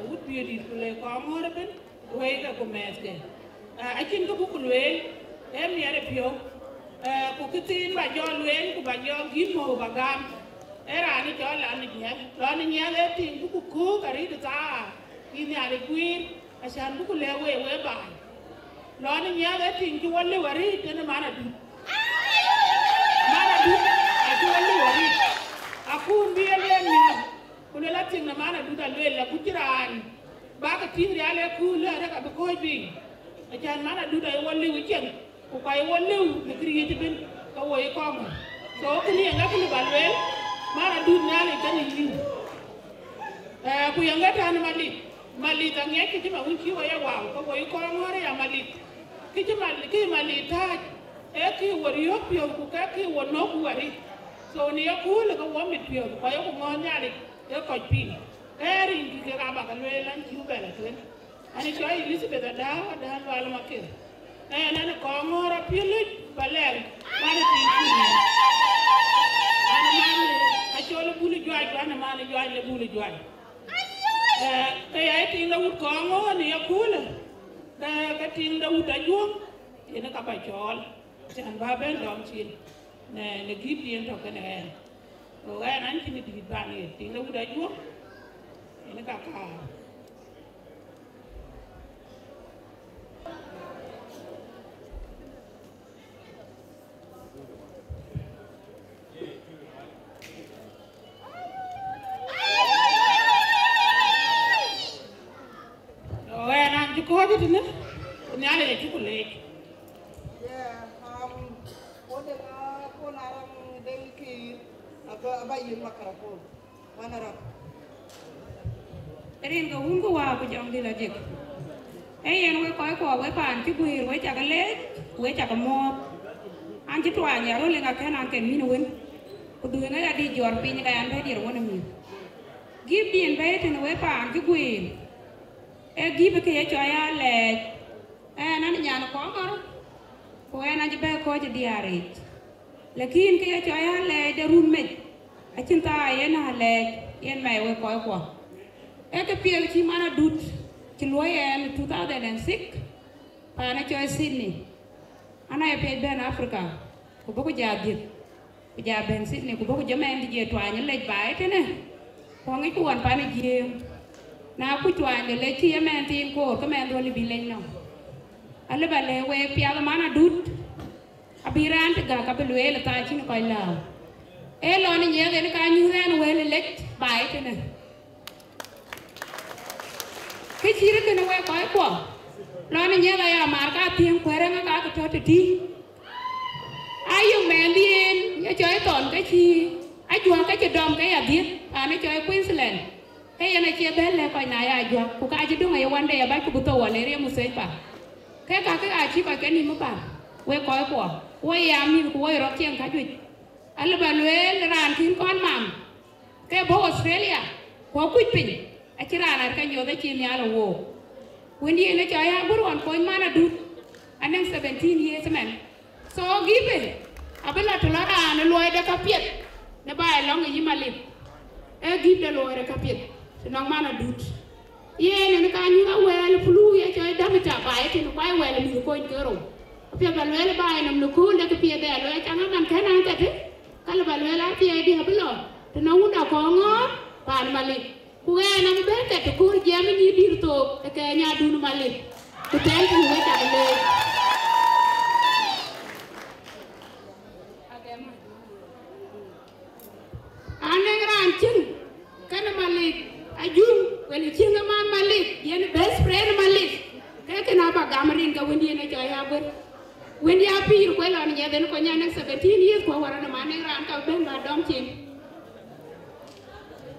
Speaker 2: would be it to lay come or a bit, wait a commerce. I think a book way, every other pure. Cooking by your way, by your gimmo, by gum. Era ni all running yellow thing, who cook, I read the car. In the other queen, I shall look away whereby. Running yellow thing, you only worry in a manner. I only worry. I couldn't be a man. When I let the man do the way, like Kujiran. Back a thing, the other cooler, like a coy. I can't man do the only weekend. Who I won't live the creative away common. So, openly and nothing about well, man do nearly can you. We are not animally. Malith and Yakima, which you are wow, away common, Malith. Kitty tag. Eki were you up your Kukaki were no worry. So near cool like a woman pure, by a woman yard, a coach pin. Airing to Rabak and Wayland, you better. And it's why Elizabeth a down and Valamakil. And then a comor appeal, Balag, I showed a bully joy, and a man joined the bully joy. I think the wood come on near cooler. The thing the wood I do in a cup of jol. And Babel don't chill. The give the end of the hand. Oh, and I'm going to be banning. Think the wood I do in a car. You call it in it? Now it's too late.
Speaker 9: Yeah, what the phone they key about you, Macarapo. One up.
Speaker 2: There ain't go who go out with young Dilla Dick. Hey, and we're quite for a weapon to wear, wait a leg, wait a mob. And you try, you're rolling a can and mean win. But doing a did your opinion and ready one of you. Give the invite and a weapon to wear. Give a cage I leg, and I'm young comer. When I bear coach the arrate. Lakin cage I leg the roommate. I can tie in her leg in my way for a PLT man doot till way 2006. Panacho Sydney. And I paid Ben Africa. Kuboku Jabit. Jab Sydney, Kuboku Jaman the Jetwine leg by it. Pong to one panic. Now put one the lady a man team called command only be late now. A little way Piala Mana doot. A beran to Gaka Beluel attaching quite loud. A long year then can you then well elect by it. Kitty can away quite well. Long year I am Marka team wearing a car to tea. Are you man the end? Your joy on Kachi. I do not catch a dumb guy a bit, and a joy Queensland. Hey, and I keep bell like I do. Who can you do my one day about to put a one area Musepa? Kaka, I keep a canny mupa. Where call for? Why am you who are rocky and Kadwit? Alabaluel ran King Con Mam. Cabo Australia. What quit pin? I can you the Chimiala war. When you in a Jaya Guru on Point Mana do, and then 17 years man. So give it. Abella to Lara and a lawyer capiet. The buy along a Yimalip. Give the lawyer capiet. So no man do. Yeah, and can you well flew yet I damage up by it and quite well in the point girl. People well by and the cool that appear there, like a man can answer it. Calabaluela, the idea below. The no one of Congo, Panmali. Who are not better to call Germany Dirto, the Kenya Dunumali. To tell you what I Anang Kana Malik, I do when you ching a man Malik, you're the best friend Malik. Taken up a Gamarinka when you have when you appear well on the other Konya 17 years for one of the money around Kabenda Domchin.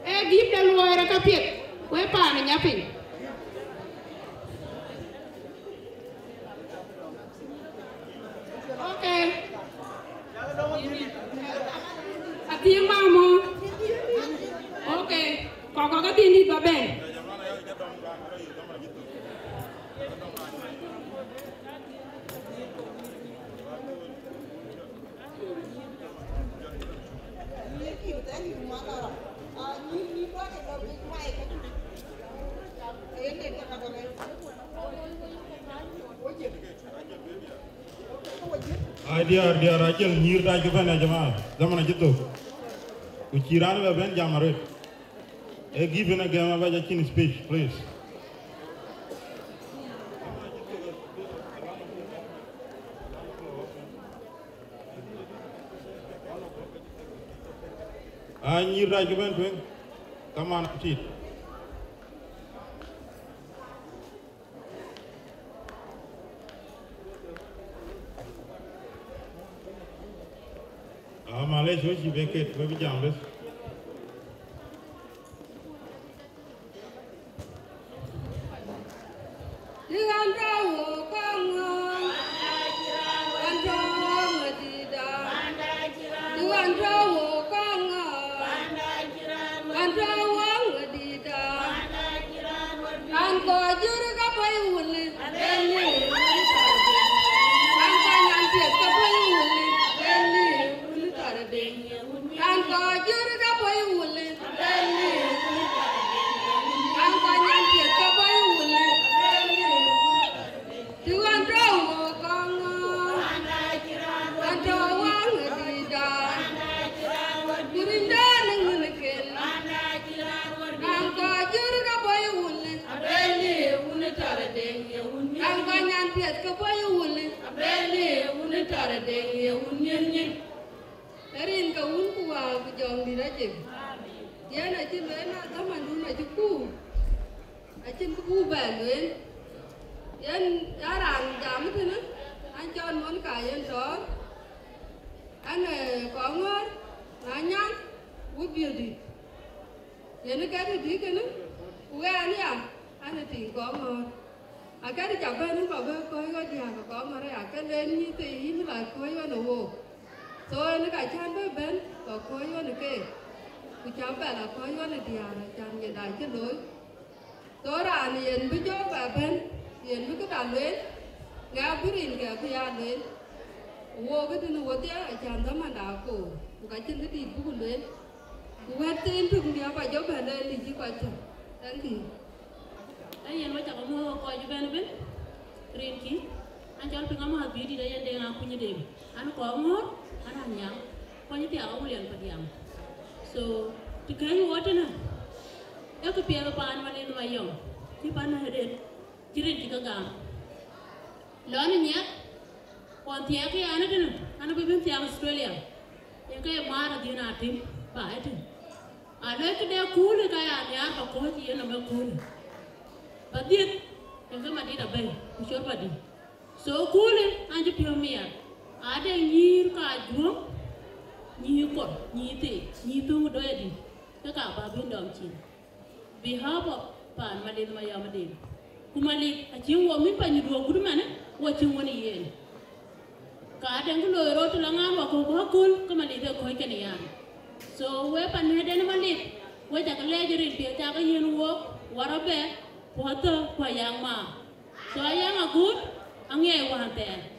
Speaker 2: Give the lawyer a capiet, weapon and yapping. Okay. At the mama. Okay. Cocoa didn't babe.
Speaker 6: dia rachel nyir da ke bana jama zamana jito ku chiran ba ben jamare e give na gama ba chin speech please nyir da ke ben twen come on tit Malith wo ji beket wo bi jam bes
Speaker 10: So, to carry water now. You could be a pan Malith Mayom. You pan headed. You didn't take a gum. Learning yet? On the Aki Anadin, and a baby in Australia. You get a man of the United by it. I like to cool the guy at the upper court, you know, cool. But then, you come at it a bay, with your body. So cool it, and you pure me. I didn't hear card. Ni ko ni te ni tu do edi ka ba bin dom chin bi habo pan Malith Mayom Deng kumali a chin wo mi pa ni do gudu mane wo chin woni yen ka den ko ro to la ngam ko ko kul ko mali de ko ken yan so we pan he den Malith we ta ka le jiri bi ta ka yen wo Warrabek ko to ko yang ma so yang a good ange wa te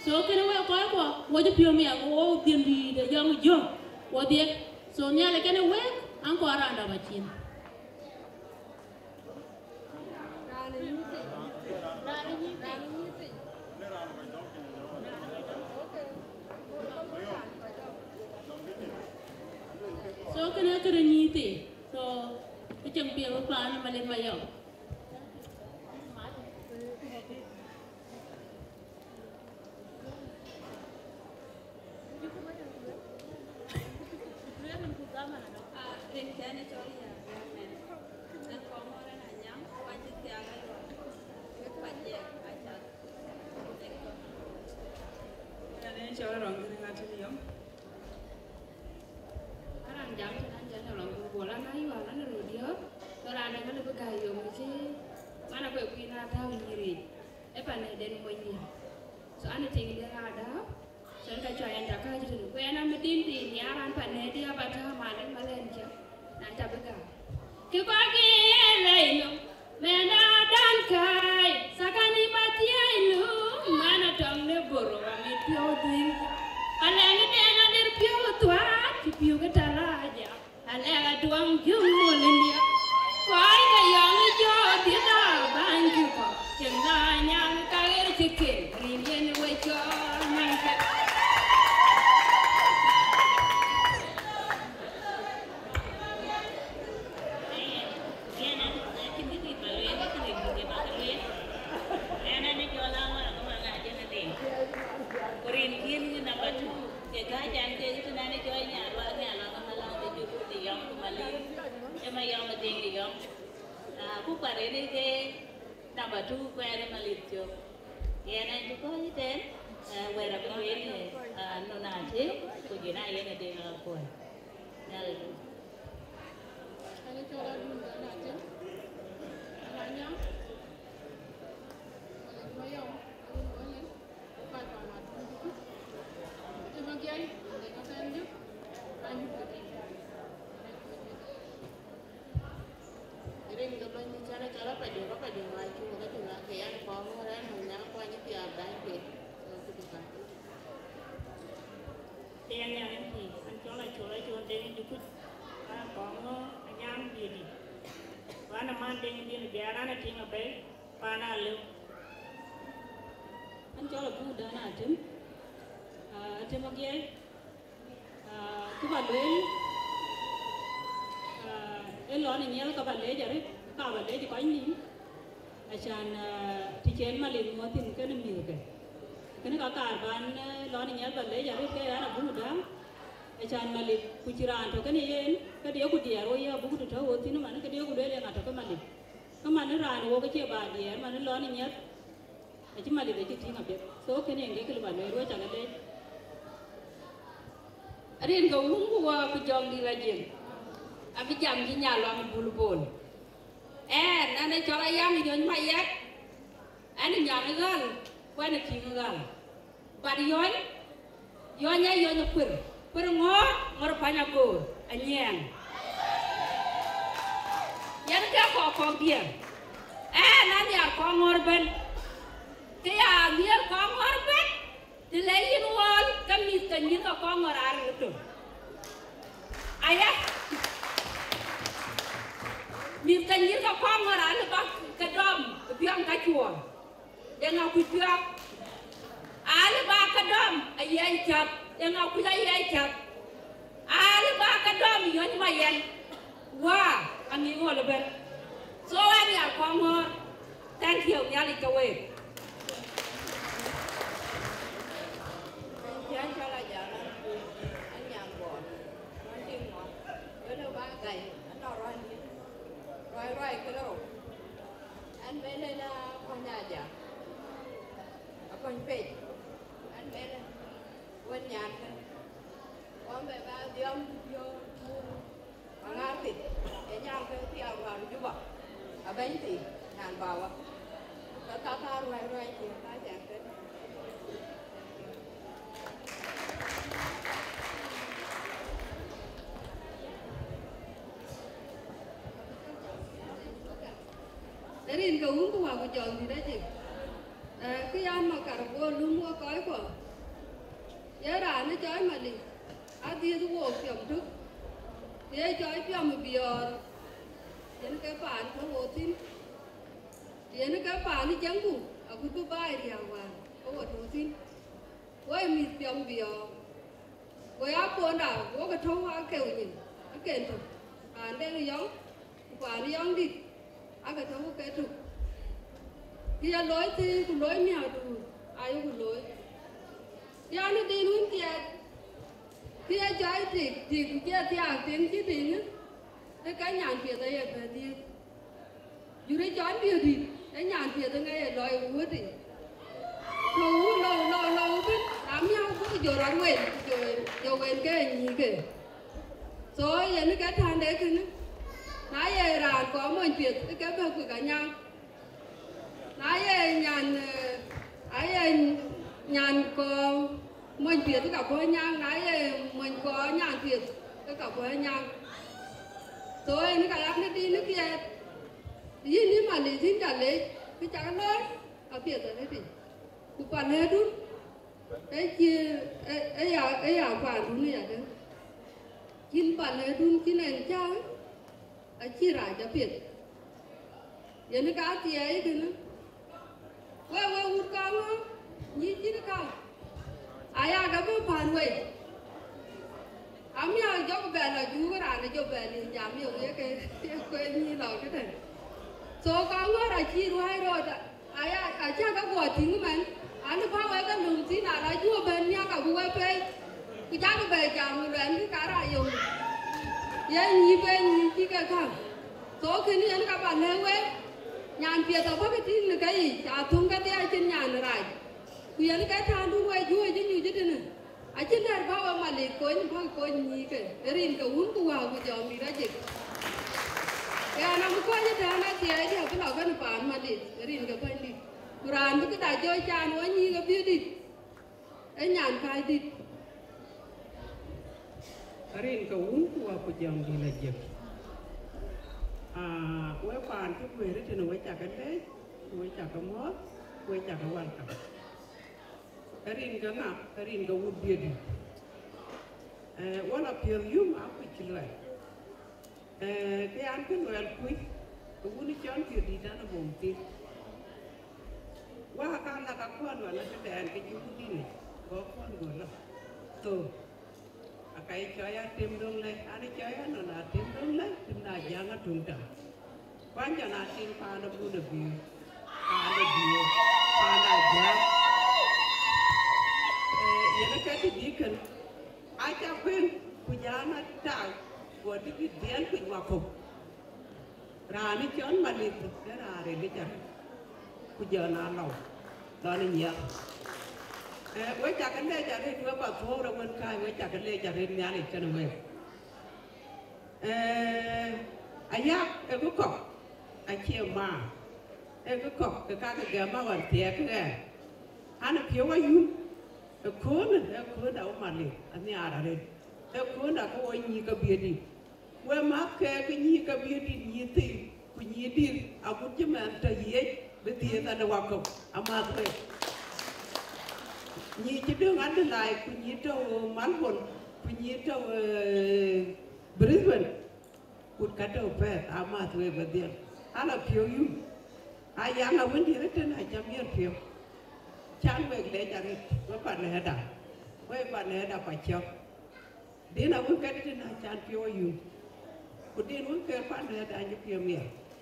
Speaker 10: so can we go what you me go the young Joe what the so near like any way uncle around a machine. So can I get a new thing? So it can be a plan Malith Mayom. So I'm taking the radar. So I'm trying to catch it. When I'm in the Yaran Panedia, but I'm a Malentia. Nantabaga. Kibaki, Leno, Mena Dankai, Sakani Matielu, Manatong the Boro, and it pure drink. A lang and a pure twat, if you get a raja, a lag to Molinia. Quite a young Joe, did I bank you for? Young Chicken, Indian with your man.
Speaker 11: bà tru que nó mà liệt chụp ye này chú có gì tên quay ra bên bên này nó nào chứ cô gì này ye này tiền là quay nhà là
Speaker 10: anh cho ra luôn đó là chứ anh nhá mấy ông anh lên phải phải mà chứ mà kia để có tên chứ anh jadi kalau ni cara pada mai cuma kat tengah kian kamu orang hanya apa ni tiap dah deh tu bukan.
Speaker 7: Tiang yang ni, anh cho lại đen đi chút, kamu anh gì đi, và nằm ăn đen đi biar anh tiếng ở bên, pana lưu. Anh cho là bu dah nak jem, jem lagi, tu baluin. Lo này nhớ các bạn lấy giờ đấy, các bạn lấy thì có anh à chan thì chén mà liền mua thì cái nó nhiều cái nó cả bạn lo này nhớ bạn lấy giờ đấy cái đó là bún đá à chan mà liền kuciran thôi cái này cái điều của dia rồi ya bún thôi thôi thì nó mà cái điều của dia là ngắt cái mà nó ra nó cái chia ba dia mà nó lo này nhớ chứ mà liền để chỉ ngập biết số cái này cái bạn lấy rồi chẳng cái đấy
Speaker 12: riêng cái uống của chồng đi là gì abi jam ji nyalo am bulbul nane chola yam yon mayet ani nyalo gal wana tingal bad yon nya yon pur ngor panya ko anyeng yan ka ko dia nan ya ko ngor ben ke ya dia ko ngor ben de leyin wol kamit kan ni ko ngor ar tu ayah mình cần những cái con mà đã được cái đom cái biang cái chuồng để ngọc quy biang là ba cái đom ai ai chập để ngọc quy ai chập là ba cái đom gì như vậy anh wow anh nghĩ ngồi là bên số anh nhà con mà thank you nhà lịch cầu về
Speaker 13: anh cho là giờ anh nhầm bỏ anh đi ngồi với đâu ba ngày anh đòi rồi rồi cái đâu anh bé lên con nhà giờ con pet anh bé lên quên nhà con bé ba đi ông vô mua ăn thịt để nhau cái tiệm vào chú bảo ở bên thì hàng vào á ta rồi thì ta chẳng cái
Speaker 9: để điền cái uống của họ chọn thì đấy chị cái anh mà cả bộ luôn mua cõi của giá ra nó chói mà đi đi thu hộ kiểm thức thì chói cho mà bìa thì nó cái phản nó hộ tin thì nó cái phản nó chẳng cùng ở khu vực bài thì hàng vàng có hộ tin với mình tiệm bìa với áp con đảo có cái thông hoa kêu nhỉ nó kèn thực phản đây là giống phản giống đi cái thấu cái trục thì lối thì cũng lối mèo đủ ai cũng lối thì anh đi luôn thì trái thì cũng kia thì tiếng chứ thì nữa cái nhàn phía đây là về đi dù đấy chán điều thì cái nhàn phía đây ngay là loài uống thì lâu biết đám nhau có cái chỗ đoán quên chỗ quên cái gì kì rồi giờ nó cái than đấy cứ nữa nãy giờ là có một việc cái bờ của cả nhau nãy giờ nhàn có một việc tất cả với nhau nãy giờ mình có nhàn việc tất cả với nhau rồi nó cả lắm nó đi nó kia gì nếu mà lấy xin trả lấy cái chẳng nói ở việc rồi đấy thì cũng còn hết đúng cái chia ấy à phản đúng này đấy chín bản hết đúng chín này cha ấy chỉ ra cho biết giờ nó cá thì ấy thì nó quay hút con á nhí chỉ nó con ai à cái bữa phản vậy ám nhau cho cái bè là chú cái đàn này cho bè thì giảm nhiều cái quên như là cái này số con nó là chi rồi ai à cha các quả tiếng của mình anh nó phá cái lùng tí nào là chúa bên nhau cả vui phê cái cha cái bè chạm người lên cái cá ra dùng vậy nhí bên nhí chỉ cái không số khi nó các bạn lên quê nhàn việc tao có cái tin là cái Kuyan ka tandu wa juwa jinyu jidina. Ajina bawa Malith ko ni ke. Erin ka un ku wa ku jom ni rajik. Ya na mu ko ya dana ti ai dia ku la ban pan Malith. Erin ka ban di. Kuran bu ka da jo chan wa ni ka bi di. E nyan kai di.
Speaker 5: Erin ka un ku wa ku jom ni rajik. We pan ku we ri tinu we cha ka le. We cha ka mo. We cha ka wan ka. Erin ka na, erin ka wood beard. Wala pil yum a quick lay. The uncle well quick, the woody john to the dana bomb. Waka like a corn or like a dad, get you in it. Go on, go up. So, a kai choya tim don't like, and a choya no not tim don't like, tim not young at Tunta. One can not think pound of good of you, pound of you, pound of jam. Yenakati deacon, I can win Pujana town, what did you deal with Wako? Rani John Malith, there are religion. Pujana law, Donny Young. Wait, I can let you read about 4 or 1 time, which I can let you read Yannick and away. Ayak, a good cock. I kill ma. A good cock, the cat of Gamma and Theatre. And if you were you. A coon out money, and the other. A coon are going ye could be a deep. Well, Mark, can ye could be a deep, ye think, when ye did, I put your man to ye, with the other walk up, a month way. Ye to do underline, when ye to Melbourne, when ye to Brisbane, would cut a pair, a month way with them. I'll appeal you. I young a windy written, I jump here for you. Chan wek le jarit we pan heda pa chok dina we get na chan pio you kudin we ke pan heda ni pio mi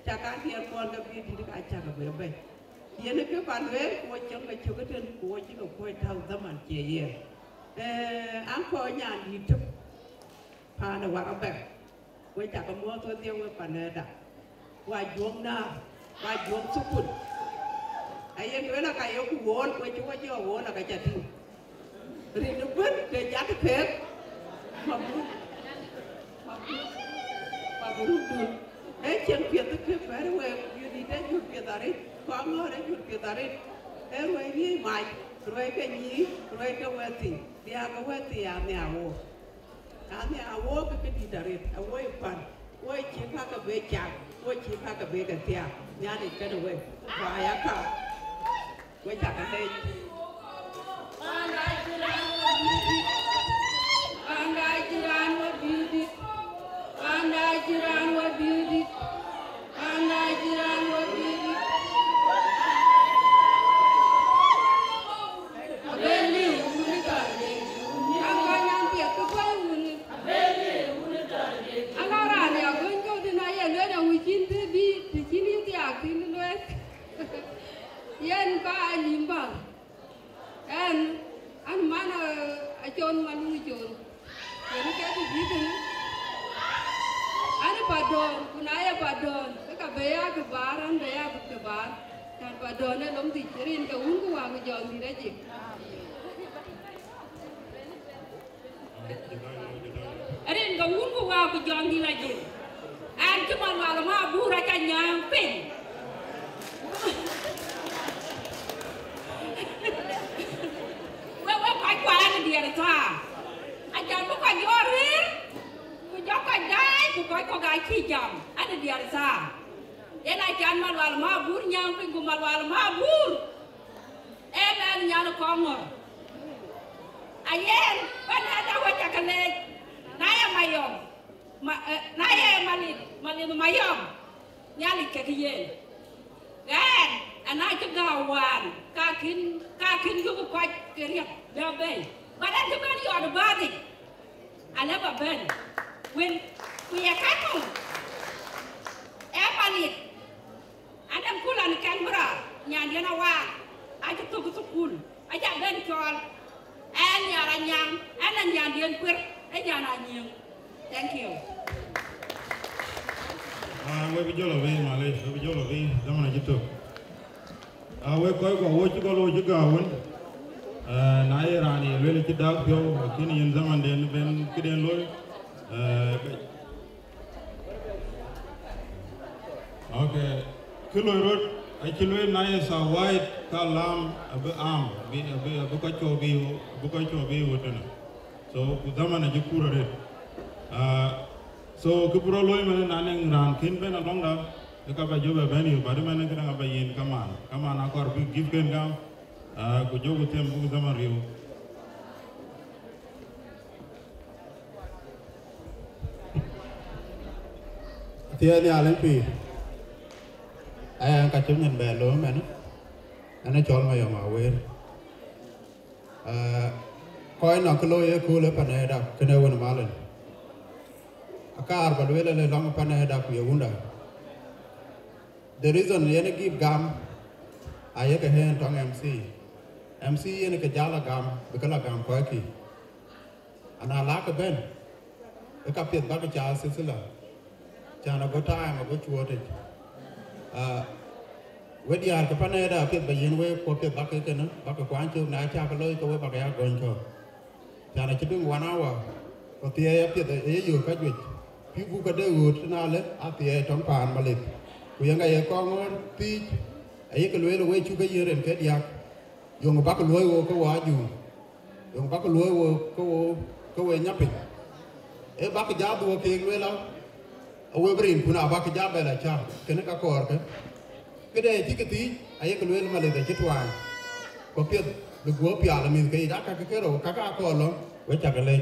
Speaker 5: chaka dia kon ga bi di ka chaka be yene ke pan we ko chong ga chokaten ko ji ko tau zaman che ye an ko nyan di tup Ayak Warrabek we chaka mo to dia we pan heda wa jom na wa jom sukut ayen wela ka yo ku wol ko ci wo jo wol ka jati ri no ben ke jat pet mabu e chen pet ke fer we yu di de yu pet ari ko ngore yu pet ari e we ni mai roi ke ni roi ke wati dia ka wati ya ne awo ke di dari awo pan wo chi pa ka be cha wo chi pa ka be ka tia nya ni ke we ba ya ka we ta ka le
Speaker 9: Yen ba limba an mana a chon malu chon yen ke ti diken an padon kunaya padon ka beya ke baran beya ke bar kan padon ne lom ti rin ka un ku wa ku jon ti raji rin ka un ku wa ku jon ti raji an ke man wa ma bu ra ka nyang pin dia ta ajan bu ka yorir ku joko dai ku ko ga ki jam ada dia sa ena jan malwal mabur nyang pin ku malwal mabur men nyal ko ngor ayen ban ada wa jakale naya mayom naya Malith Mayom nyali ke yen gan ana ke gawan ka kin yu ko ke riak da bay. But at the body or the body, I never been. When we are cattle, Malith, and I'm cool on Canberra, Yanawa, I took to school. I got been called, and Yaranyang, and Yandian Quir, and Yanang. Thank you.
Speaker 6: We be Jolly, Malith, we be Jolly, the man I took. We go, what you go, you go, na irani lele ci dag yo kini yen zaman den ben kiden loy okay kilo road ay ci loy na sa white kalam abu am bi abu ko chobi wotana so zaman ji kura re so kubro loy man na ne ran kin ben along da ka ba jobe ben yu bari man ka ba yin kaman akor bi give ken gam ko jogo tem bu zaman rew
Speaker 5: tiani alen pi ay ka chum nyen be lo men ana chol ma yo ma wer koy no ko ye ko le pane da kene won malen akar ba le le long pane da ku yunda the reason ye ne give gam ay ka hen tong MC ye ne ka jala gam be kala gam ko ki ana la ka ben e ka pet ba ka cha sila chana go time go chuote wedi ar ka pane da pet ba yen we ko pet ba ka ken ba ka kwan chu na cha ka loy ko we ba ka gon ko chana chi dung 1 hour ko tie ya pet e yu ka jwe pi bu ka de ut na le a tie tom pan malit ku yang ye ko ngon ti ai ka loy we chu ka yeren ke dia yung ba ka loy wo ko wa ju yung ba ka loy wo ko we nyapi e ba ka ja du ke le la awe brin kuna ba ka ja ba la cha ken ka kor ke de ti ke ti ai ka loy ma le de twa ko pet de go pya la min ke da ka ke ro ka ka ko lo we cha ka le